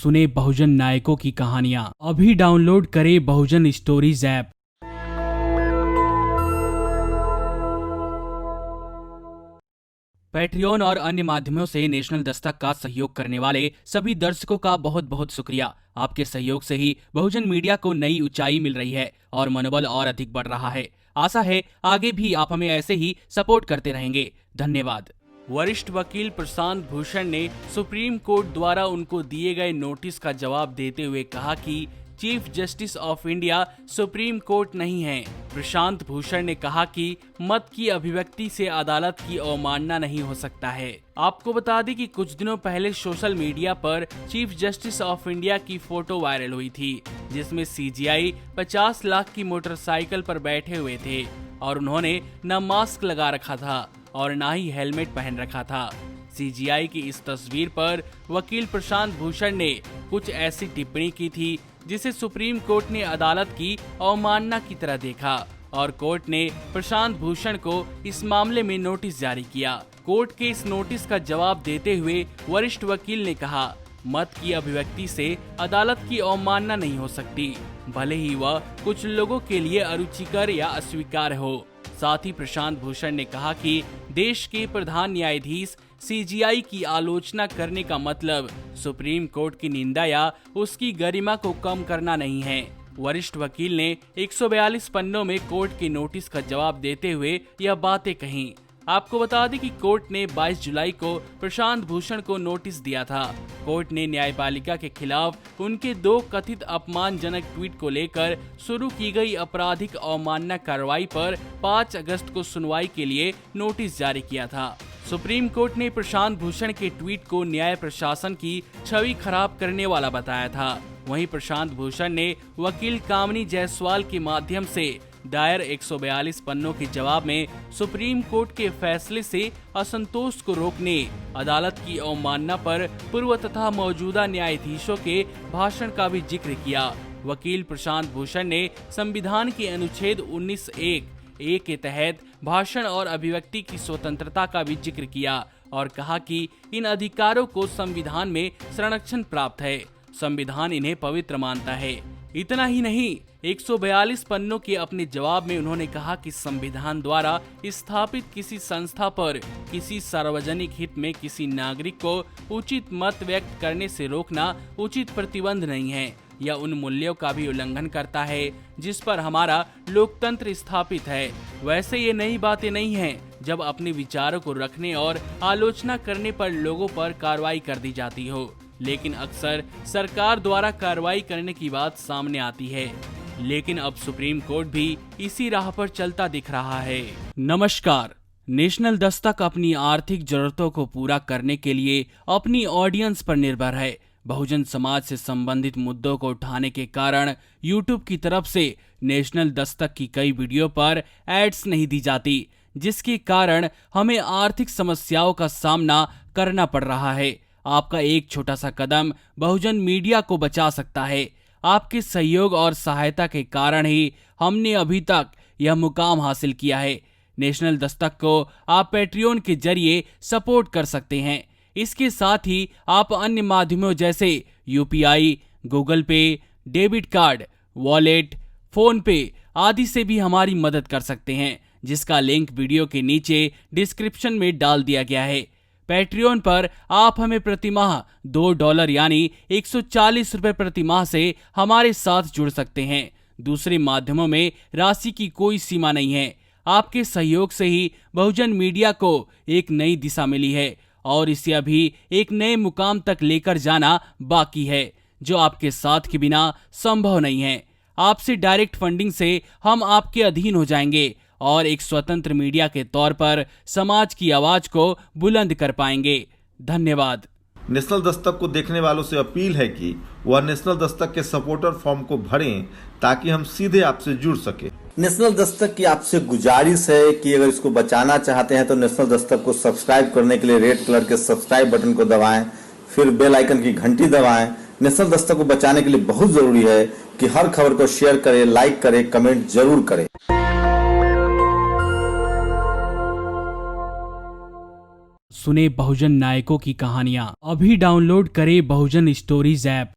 सुने बहुजन नायकों की कहानियां। अभी डाउनलोड करें बहुजन स्टोरीज ऐप। पैट्रियन और अन्य माध्यमों से नेशनल दस्तक का सहयोग करने वाले सभी दर्शकों का बहुत बहुत शुक्रिया। आपके सहयोग से ही बहुजन मीडिया को नई ऊंचाई मिल रही है और मनोबल और अधिक बढ़ रहा है। आशा है आगे भी आप हमें ऐसे ही सपोर्ट करते रहेंगे। धन्यवाद। वरिष्ठ वकील प्रशांत भूषण ने सुप्रीम कोर्ट द्वारा उनको दिए गए नोटिस का जवाब देते हुए कहा कि chief justice of India supreme court नहीं है। प्रशांत भूषण ने कहा कि मत की अभिव्यक्ति से अदालत की अवमानना नहीं हो सकता है। आपको बता दें कि कुछ दिनों पहले सोशल मीडिया पर चीफ जस्टिस ऑफ इंडिया की फोटो वायरल हुई थी, जिसमें सीजीआई 50 लाख की मोटरसाइकिल पर बैठे हुए थे और उन्होंने न मास्क लगा रखा था और ना ही हेलमेट पहन रखा था। सीजीआई की इस तस्वीर पर वकील प्रशांत भूषण ने कुछ ऐसी टिप्पणी की थी जिसे सुप्रीम कोर्ट ने अदालत की अवमानना की तरह देखा और कोर्ट ने प्रशांत भूषण को इस मामले में नोटिस जारी किया। कोर्ट के इस नोटिस का जवाब देते हुए वरिष्ठ वकील ने कहा, मत की अभिव्यक्ति से अदालत की अवमानना नहीं हो सकती, भले ही वह कुछ लोगों के लिए अरुचिकर या अस्वीकार हो। साथ ही प्रशांत भूषण ने कहा कि देश के प्रधान न्यायाधीश सीजीआई की आलोचना करने का मतलब सुप्रीम कोर्ट की निंदा या उसकी गरिमा को कम करना नहीं है। वरिष्ठ वकील ने 142 पन्नों में कोर्ट के नोटिस का जवाब देते हुए यह बातें कहीं। आपको बता दें कि कोर्ट ने 22 जुलाई को प्रशांत भूषण को नोटिस दिया था। कोर्ट ने न्यायपालिका के खिलाफ उनके 2 कथित अपमानजनक ट्वीट को लेकर शुरू की गई आपराधिक अवमानना कार्रवाई पर 5 अगस्त को सुनवाई के लिए नोटिस जारी किया था। सुप्रीम कोर्ट ने प्रशांत भूषण के ट्वीट को न्याय प्रशासन की छवि खराब करने वाला बताया था। वहीं प्रशांत भूषण ने वकील कामिनी जायसवाल के माध्यम से दायर 142 पन्नों के जवाब में सुप्रीम कोर्ट के फैसले से असंतोष को रोकने, अदालत की अवमानना पर पूर्व तथा मौजूदा न्यायाधीशों के भाषण का भी जिक्र किया। वकील प्रशांत भूषण ने संविधान के अनुच्छेद 19(1)(a) के तहत भाषण और अभिव्यक्ति की स्वतंत्रता का भी जिक्र किया और कहा कि इन अधिकारों को संविधान में संरक्षण प्राप्त है, संविधान इन्हें पवित्र मानता है। इतना ही नहीं, 142 पन्नों के अपने जवाब में उन्होंने कहा कि संविधान द्वारा स्थापित किसी संस्था पर किसी सार्वजनिक हित में किसी नागरिक को उचित मत व्यक्त करने से रोकना उचित प्रतिबंध नहीं है। यह उन मूल्यों का भी उल्लंघन करता है जिस पर हमारा लोकतंत्र स्थापित है। वैसे ये नई बातें नहीं हैं जब अपने विचारों को रखने और आलोचना करने पर लोगों पर कार्रवाई कर दी जाती हो, लेकिन अक्सर सरकार द्वारा कार्रवाई करने की बात सामने आती है। लेकिन अब सुप्रीम कोर्ट भी इसी राह पर चलता दिख रहा है। नमस्कार। नेशनल दस्तक अपनी आर्थिक जरूरतों को पूरा करने के लिए अपनी ऑडियंस पर निर्भर है। बहुजन समाज से संबंधित मुद्दों को उठाने के कारण यूट्यूब की तरफ से नेशनल दस्तक की कई वीडियो पर एड्स नहीं दी जाती, जिसके कारण हमें आर्थिक समस्याओं का सामना करना पड़ रहा है। आपका एक छोटा सा कदम बहुजन मीडिया को बचा सकता है। आपके सहयोग और सहायता के कारण ही हमने अभी तक यह मुकाम हासिल किया है। नेशनल दस्तक को आप पैट्रियन के जरिए सपोर्ट कर सकते हैं। इसके साथ ही आप अन्य माध्यमों जैसे यूपीआई, गूगल पे, डेबिट कार्ड, वॉलेट, फोन पे आदि से भी हमारी मदद कर सकते हैं, जिसका लिंक वीडियो के नीचे डिस्क्रिप्शन में डाल दिया गया है। पैट्रियन पर आप हमें प्रतिमाह $2 यानी 140 रुपए प्रतिमाह से हमारे साथ जुड़ सकते हैं। दूसरे माध्यमों में राशि की कोई सीमा नहीं है। आपके सहयोग से ही बहुजन मीडिया को एक नई दिशा मिली है और इसे अभी एक नए मुकाम तक लेकर जाना बाकी है, जो आपके साथ के बिना संभव नहीं है। आपसे डायरेक्ट फंडिंग से हम आपके अधीन हो जाएंगे और एक स्वतंत्र मीडिया के तौर पर समाज की आवाज को बुलंद कर पाएंगे। धन्यवाद। नेशनल दस्तक को देखने वालों से अपील है कि वह नेशनल दस्तक के सपोर्टर फॉर्म को भरें ताकि हम सीधे आपसे जुड़ सके। नेशनल दस्तक की आपसे गुजारिश है कि अगर इसको बचाना चाहते हैं तो नेशनल दस्तक को सब्सक्राइब करने के लिए रेड कलर के सब्सक्राइब बटन को दबाएं, फिर बेल आइकन की घंटी दबाएं। नेशनल दस्तक को बचाने के लिए बहुत जरूरी है कि हर खबर को शेयर करें, लाइक करें, कमेंट जरूर करें। सुने बहुजन नायकों की कहानियां। अभी डाउनलोड करें बहुजन स्टोरीज ऐप।